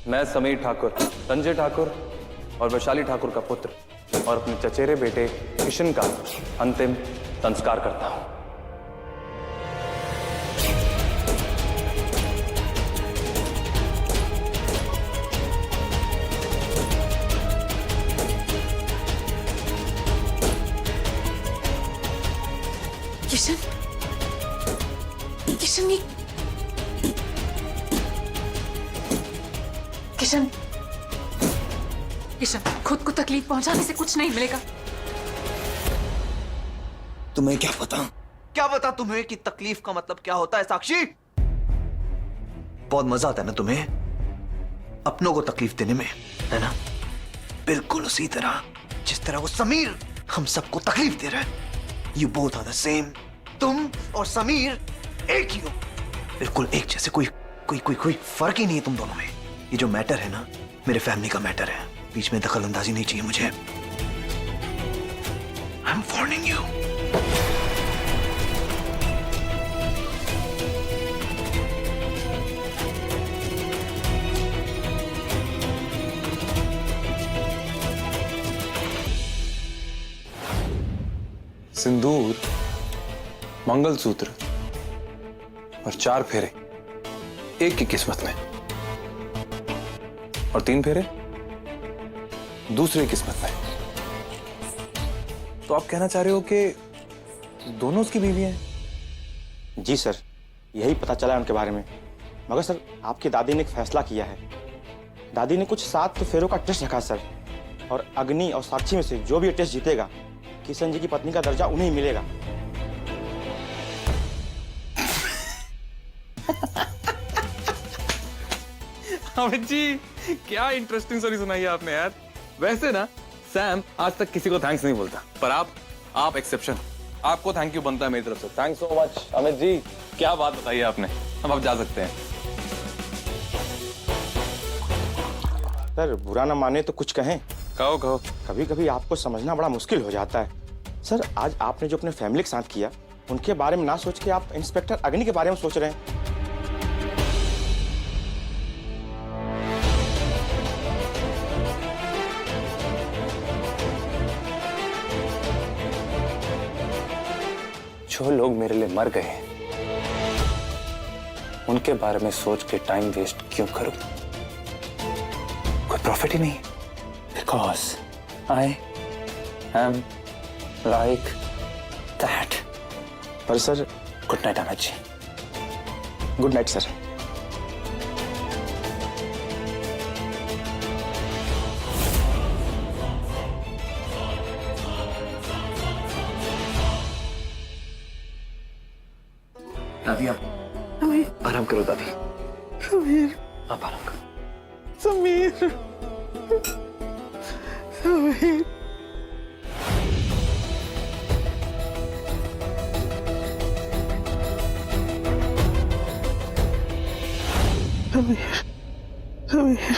मैं समीर ठाकुर, संजय ठाकुर और वैशाली ठाकुर का पुत्र और अपने चचेरे बेटे किशन का अंतिम संस्कार करता हूं। किशन, किशन ये किशन, किशन खुद को तकलीफ पहुंचाने से कुछ नहीं मिलेगा। तुम्हें क्या पता? क्या बता तुम्हें कि तकलीफ का मतलब क्या होता है साक्षी? बहुत मजा आता है ना तुम्हें अपनों को तकलीफ देने में, है ना? बिल्कुल उसी तरह जिस तरह वो समीर हम सबको तकलीफ दे रहा है। You both are the same. तुम और समीर एक ही हो, बिल्कुल एक जैसे। कोई फर्क ही नहीं है तुम दोनों में। ये जो मैटर है ना, मेरे फैमिली का मैटर है। बीच में दखल अंदाजी नहीं चाहिए मुझे। I'm warning you. सिंदूर, मंगलसूत्र और 4 फेरे एक की किस्मत में, और 3 फेरे दूसरी किस्मत में। तो आप कहना चाह रहे हो कि दोनों उसकी बीवी हैं? जी सर, यही पता चला है उनके बारे में। मगर सर, आपकी दादी ने एक फैसला किया है। दादी ने कुछ 7 फेरों का टेस्ट रखा सर, और अग्नि और साक्षी में से जो भी टेस्ट जीतेगा, किशन जी की पत्नी का दर्जा उन्हें ही मिलेगा। अमित जी, क्या इंटरेस्टिंग स्टोरी सुनाई है आपने यार। वैसे ना सैम आज तक किसी को थैंक्स नहीं बोलता, पर आप एक्सेप्शन। आपको थैंक यू बनता है मेरी तरफ से। Thanks so much Amit ji, क्या बात बताई है आपने। अब आप जा सकते हैं। सर, बुरा ना माने तो कुछ कहें। कहो। कभी कभी आपको समझना बड़ा मुश्किल हो जाता है। सर, आज आपने जो अपने फैमिली के साथ किया, उनके बारे में ना सोच के आप इंस्पेक्टर अग्नि के बारे में सोच रहे हैं। जो लोग मेरे लिए मर गए, उनके बारे में सोच के टाइम वेस्ट क्यों करूं? कोई प्रॉफिट ही नहीं। Because I am like that. पर sir, good night Amit ji. Good night sir. दादी आप आराम करो। दादी समीर, आप आराम करो। समीर, समीर। समीर, समीर।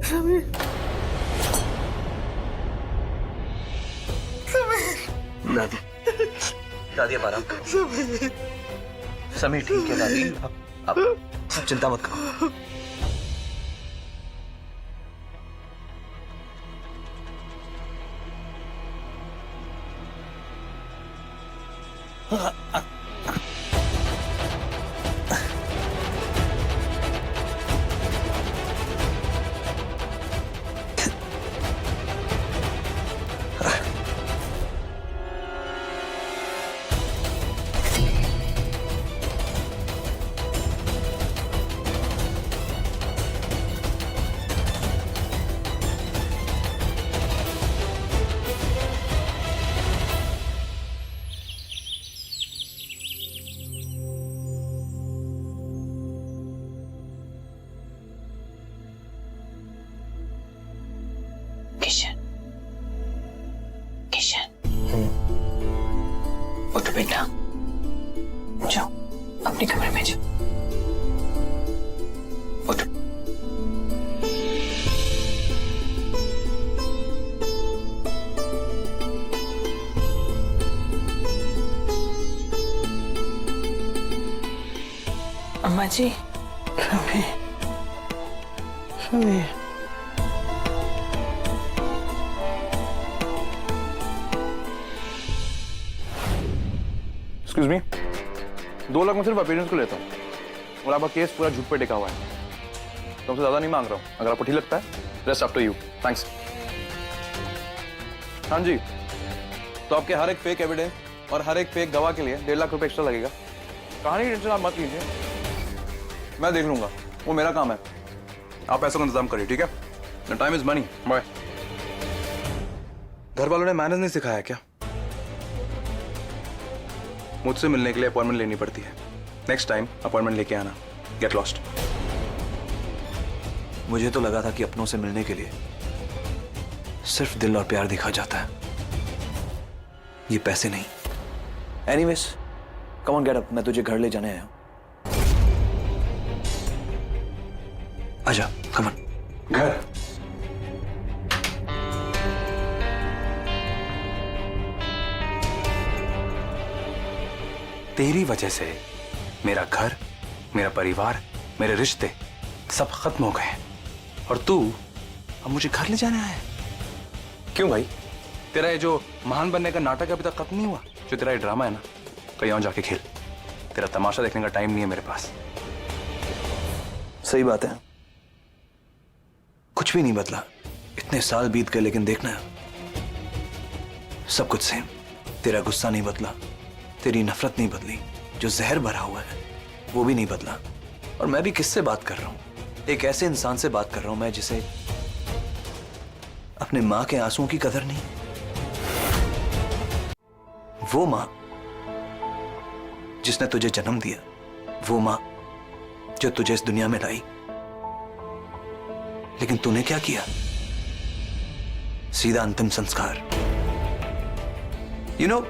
समीर, दादी अब आराम करो। समीर ठीक है दादी, आप चिंता मत करो। उठो बेटा, जाओ अपने कमरे में जाओ। उठो। अम्मा जी, समीर समीर एक्सक्यूज मी, 2 लाख में सिर्फ अपीयरेंस को लेता हूँ और आपका केस पूरा झूठ पे टिका हुआ है। तुमसे ज्यादा नहीं मांग रहा हूँ, अगर आपको ठीक लगता है rest up to you. Thanks. हाँ जी, तो आपके हर एक फेक एविडेंस और हर एक फेक गवाह के लिए 1.5 लाख रुपए एक्स्ट्रा लगेगा। कहानी की टेंशन आप मत लीजिए, मैं देख लूंगा, वो मेरा काम है। आप पैसों का इंतजाम करिए, ठीक है? Time is money. बाय। घर वालों ने मैनेज नहीं सिखाया क्या? मुझसे मिलने के लिए अपॉइंटमेंट लेनी पड़ती है। नेक्स्ट टाइम अपॉइंटमेंट लेके आना। Get lost. मुझे तो लगा था कि अपनों से मिलने के लिए सिर्फ दिल और प्यार दिखा जाता है, ये पैसे नहीं। Anyways, come on get up, मैं तुझे घर ले जाने आया हूं। आजा, कम ऑन। घर? तेरी वजह से मेरा घर, मेरा परिवार, मेरे रिश्ते सब खत्म हो गए और तू अब मुझे घर ले जाने आया है। क्यों भाई? तेरा ये जो महान बनने का नाटक अभी तक खत्म नहीं हुआ, जो तेरा ये ड्रामा है ना, कहीं और जाके खेल। तेरा तमाशा देखने का टाइम नहीं है मेरे पास। सही बात है, कुछ भी नहीं बदला। इतने साल बीत गए, लेकिन देखना सब कुछ सेम। तेरा गुस्सा नहीं बदला, तेरी नफरत नहीं बदली, जो जहर भरा हुआ है वो भी नहीं बदला। और मैं भी किससे बात कर रहा हूं? एक ऐसे इंसान से बात कर रहा हूं मैं जिसे अपने मां के आंसुओं की कदर नहीं। वो मां जिसने तुझे जन्म दिया, वो मां जो तुझे इस दुनिया में लाई, लेकिन तूने क्या किया? सीधा अंतिम संस्कार। यू नो,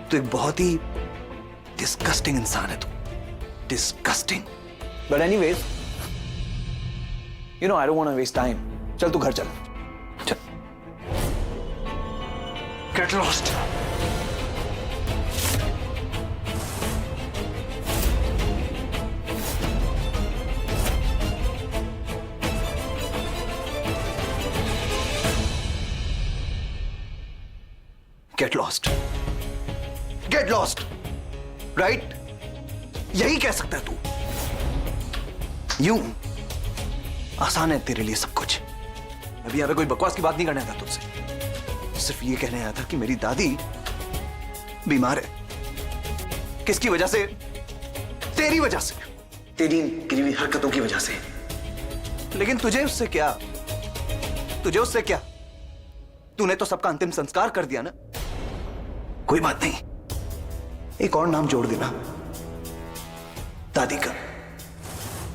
तू एक बहुत ही डिस्गस्टिंग इंसान है। तू disgusting. But anyways, you know, I don't want to waste time. चल तू घर चल। चल। Get lost. Get lost. Get lost, right? यही कह सकता है तू। यूं आसान है तेरे लिए सब कुछ। अभी यहाँ पे कोई बकवास की बात नहीं करने आया था तुझसे, सिर्फ ये कहने आया था कि मेरी दादी बीमार है। किसकी वजह से? तेरी वजह से, तेरी गिरी हुई हरकतों की वजह से। लेकिन तुझे उससे क्या? तुझे उससे क्या? तूने तो सबका अंतिम संस्कार कर दिया ना। कोई बात नहीं, एक और नाम जोड़ देना, दादी का।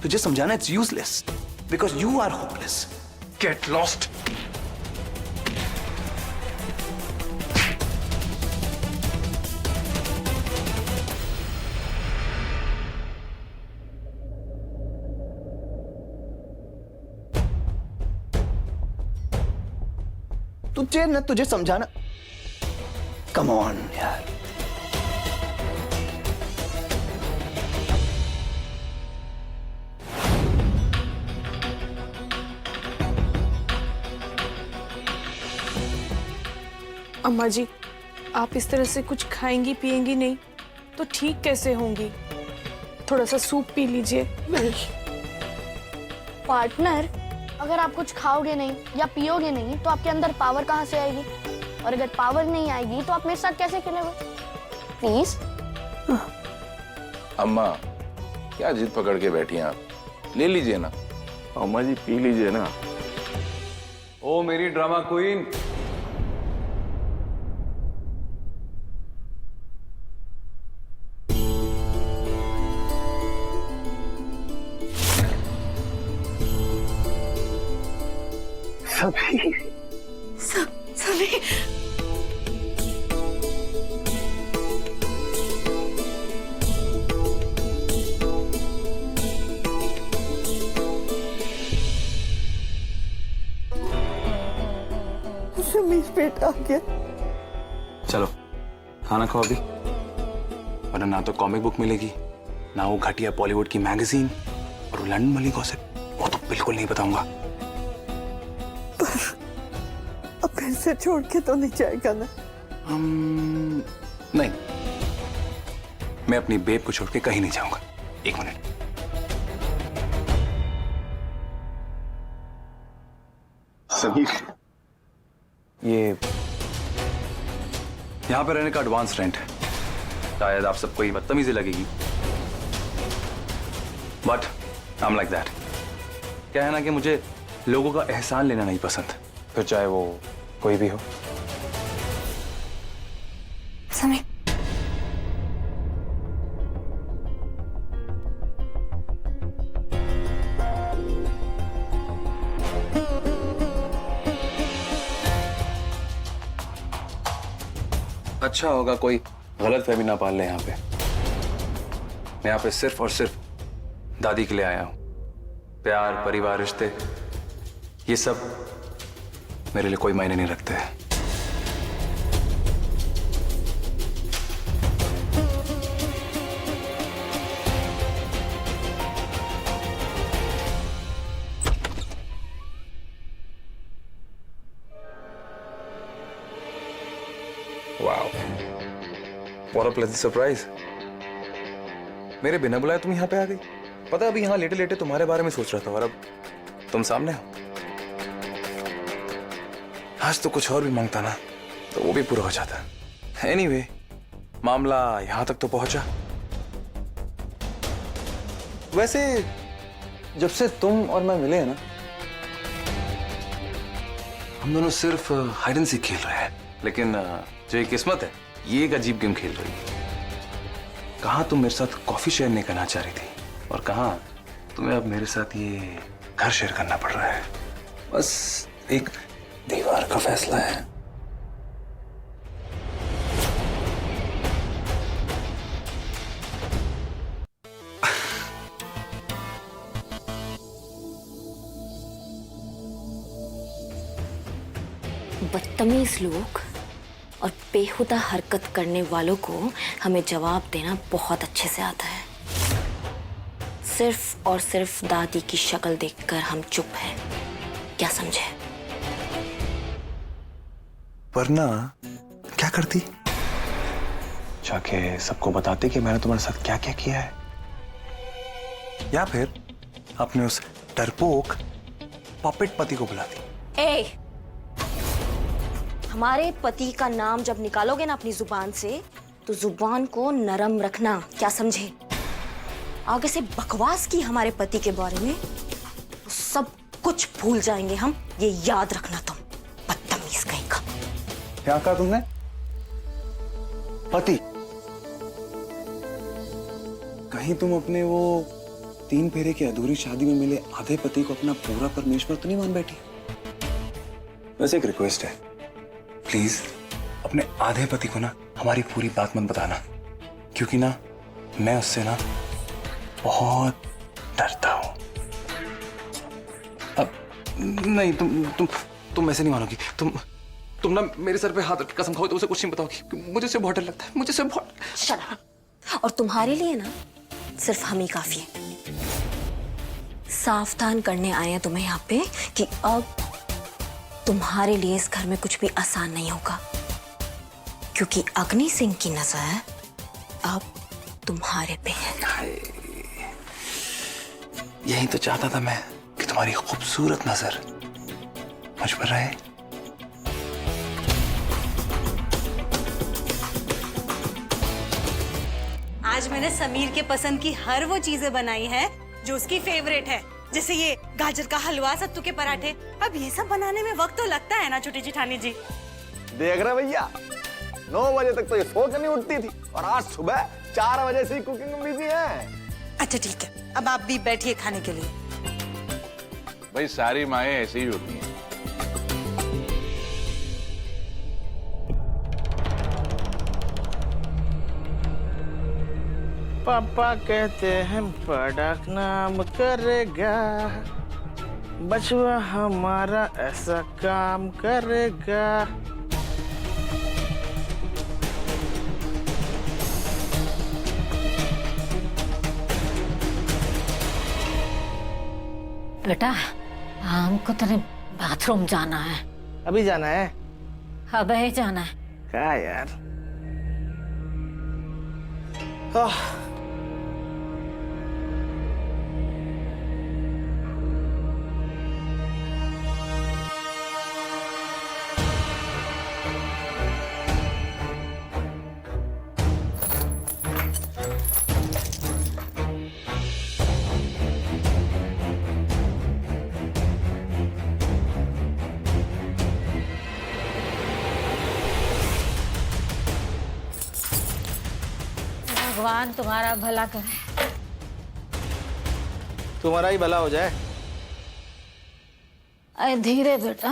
तुझे समझाना it's useless because you are hopeless. Get lost. तुझे समझाना। कम ऑन यार। अम्मा जी, आप इस तरह से कुछ खाएंगी पिएंगी नहीं तो ठीक कैसे होंगी? थोड़ा सा सूप पी लीजिए। पार्टनर, अगर आप कुछ खाओगे नहीं या पियोगे नहीं तो आपके अंदर पावर कहाँ से आएगी? और अगर पावर नहीं आएगी तो आप मेरे साथ कैसे खेलोगे? प्लीज। अम्मा, क्या जिद पकड़ के बैठी हैं आप? ले लीजिए ना। अम्मा जी पी लीजिए ना। ओ मेरी ड्रामा क्वीन। समीर समीर बेटा आ गया। चलो खाना खाओ अभी, वरना ना तो कॉमिक बुक मिलेगी ना वो घटिया बॉलीवुड की मैगजीन और वो लंदन वाली गॉसिप, वो तो बिल्कुल नहीं बताऊंगा। अब फिर से छोड़ के तो नहीं जाएगा ना? नहीं, मैं अपनी बेब को छोड़ के कहीं नहीं जाऊंगा। एक मिनट। समीर, ये यहां पे रहने का एडवांस रेंट है। शायद आप सबको ये बदतमीजी लगेगी, but I am like that. क्या है ना कि मुझे लोगों का एहसान लेना नहीं पसंद, फिर चाहे वो कोई भी हो। समीर, अच्छा होगा कोई गलत फहमी ना पाल ले। यहाँ पे मैं यहाँ पे सिर्फ और सिर्फ दादी के लिए आया हूं। प्यार, परिवार, रिश्ते, ये सब मेरे लिए कोई मायने नहीं रखते हैं। Wow, what a pleasant surprise. मेरे बिना बुलाए तुम यहाँ पे आ गई। पता है अभी यहाँ लेटे लेटे तुम्हारे बारे में सोच रहा था और अब तुम सामने हो। आज तो कुछ और भी मांगता ना तो वो भी पूरा हो जाता। एनीवे, मामला यहाँ तक तो पहुंचा। वैसे जब से तुम और मैं मिले हैं ना, हम दोनों सिर्फ हाइड एंड सीक खेल रहे हैं, लेकिन जो ये किस्मत है ये एक अजीब गेम खेल रही है। कहाँ तुम मेरे साथ कॉफी शेयर नहीं करना चाह रही थी और कहाँ तुम्हें अब मेरे साथ ये घर शेयर करना पड़ रहा है। बस एक दीवार का फैसला है। बदतमीज लोग और बेहुदा हरकत करने वालों को हमें जवाब देना बहुत अच्छे से आता है। सिर्फ और सिर्फ दादी की शक्ल देखकर हम चुप हैं, क्या समझे? वरना क्या करती? जाके सबको बताते कि मैंने तुम्हारे साथ क्या क्या किया है, या फिर अपने उस डरपोक पपेट पति को बुलाती। ए, हमारे पति का नाम जब निकालोगे ना अपनी जुबान से तो जुबान को नरम रखना, क्या समझे? आगे से बकवास की हमारे पति के बारे में तो सब कुछ भूल जाएंगे हम, ये याद रखना तुम, बदतमीज कहीं का। क्या कहा तुमने? पति? कहीं तुम अपने वो 3 फेरे की अधूरी शादी में मिले आधे पति को अपना पूरा परमेश्वर तो नहीं मान बैठी? वैसे एक रिक्वेस्ट है, प्लीज अपने आधे पति को ना हमारी पूरी बात मत बताना, क्योंकि ना मैं उससे ना बहुत डरता हूं। अब नहीं, तुम ऐसे नहीं मानोगी। तुम ना मेरे सर पे हाथ रख के कसम खाओ तो उसे कुछ नहीं बताओगी। मुझे उससे बहुत डर लगता है, मुझे उससे बहुत। Shut up. और तुम्हारे लिए ना सिर्फ हम ही काफी है। सावधान करने आए हैं तुम्हें यहाँ पे कि अब तुम्हारे लिए इस घर में कुछ भी आसान नहीं होगा, क्योंकि अग्नि सिंह की नजर अब तुम्हारे पे है। यही तो चाहता था मैं कि तुम्हारी खूबसूरत नजर मुझ पर रहे। आज मैंने समीर के पसंद की हर वो चीजें बनाई हैं जो उसकी फेवरेट है, जैसे ये गाजर का हलवा, सत्तू के पराठे। अब ये सब बनाने में वक्त तो लगता है ना छोटी जेठानी जी। देख रहे भैया, 9 बजे तक तो ये सो के नहीं उठती थी और आज सुबह 4 बजे से ही कुकिंग में बिजी है। अच्छा ठीक है, अब आप भी बैठिए खाने के लिए। भाई सारी माएं ऐसी ही होती हैं। पापा कहते हैं बड़ा नाम करेगा, बचवा हमारा ऐसा काम करेगा। बेटा हमको तेरे बाथरूम जाना है। अभी जाना है? अब ही जाना है। क्या यार? भगवान तुम्हारा भला करे। तुम्हारा ही भला हो जाए। अरे धीरे बेटा।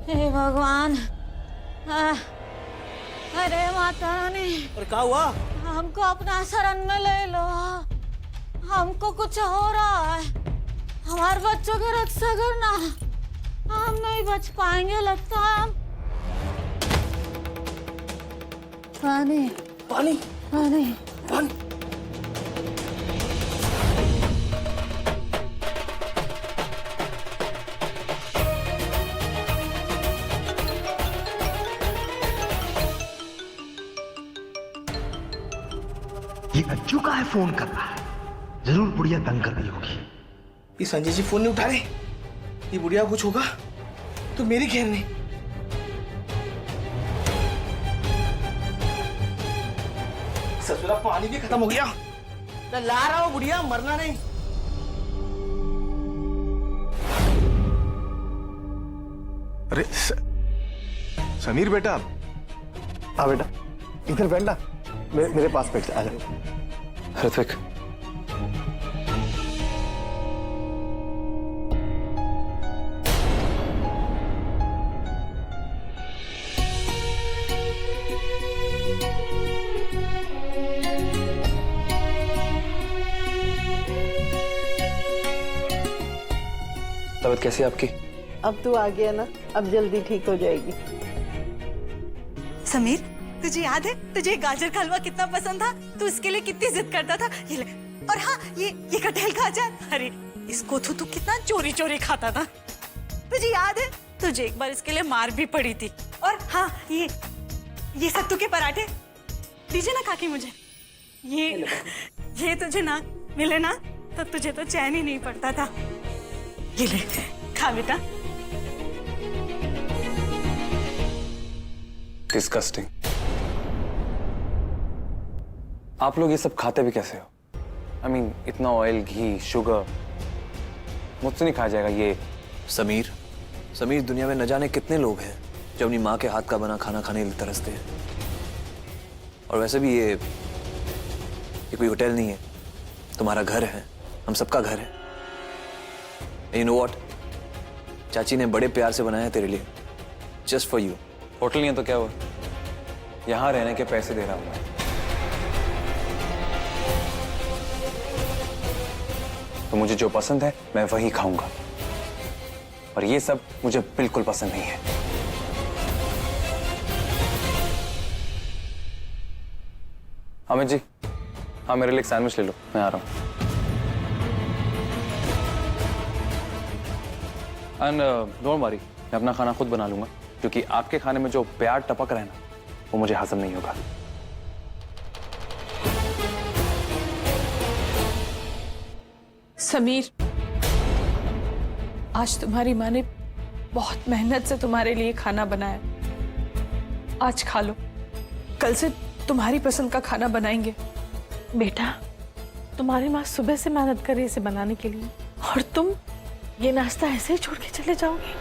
हे भगवान। अरे माता रानी। और क्या हुआ? हमको अपना शरण में ले लो। हमको कुछ हो रहा है। हमारे बच्चों की रक्षा करना। हम नहीं बच पाएंगे लगता है। पानी पानी पानी पानी। ये अज्जू का है फोन कर रहा है। जरूर बुढ़िया तंग कर रही होगी। ये संजय जी फोन नहीं उठा रहे। ये बुढ़िया कुछ होगा तो मेरी खैर नहीं। ससुरा पानी भी खत्म हो गया। मैं ला रहा हूँ बुढ़िया, मरना नहीं। अरे समीर बेटा। हाँ बेटा, इधर बैठना। मेरे पास बैठ जा। ऋत्विक, तबीयत कैसी है आपकी? अब तू आ गया ना, अब जल्दी ठीक हो जाएगी। समीर, तुझे याद है तुझे गाजर का हलवा कितना पसंद था? तू इसके लिए कितनी जिद करता था। ये ले। और हाँ, ये कटहल का अचार। अरे इसको तो तू कितना चोरी चोरी खाता था। तुझे याद है तुझे एक बार इसके लिए मार भी पड़ी थी। और हाँ, ये सत्तू के पराठे दीजिए ना काकी मुझे। ये तुझे ना मिले ना तो तुझे तो चैन ही नहीं पड़ता था। ये ले, खा बेटा। डिस्गस्टिंग। आप लोग ये सब खाते भी कैसे हो? I mean, इतना ऑयल, घी, शुगर मुझसे नहीं खाया जाएगा ये। समीर दुनिया में न जाने कितने लोग हैं जो अपनी माँ के हाथ का बना खाना खाने के लिए तरसते हैं। और वैसे भी ये कोई होटल नहीं है, तुम्हारा घर है, हम सबका घर है। You know what? चाची ने बड़े प्यार से बनाया है तेरे लिए, जस्ट फॉर यू। होटल नहीं है तो क्या हुआ? यहां रहने के पैसे दे रहा हूं मैं। तो मुझे जो पसंद है मैं वही खाऊंगा, और ये सब मुझे बिल्कुल पसंद नहीं है। अमित जी, हाँ मेरे लिए एक सैंडविच ले लो, मैं आ रहा हूं। एंड डोंट वरी, मैं अपना खाना खुद बना लूंगा, क्योंकि आपके खाने में जो प्यार टपक रहा है ना, वो मुझे हजम नहीं होगा। समीर, आज तुम्हारी माँ ने बहुत मेहनत से तुम्हारे लिए खाना बनाया। आज खा लो, कल से तुम्हारी पसंद का खाना बनाएंगे। बेटा, तुम्हारी माँ सुबह से मेहनत कर रही है इसे बनाने के लिए, और तुम ये नाश्ता ऐसे ही छोड़ के चले जाओगे?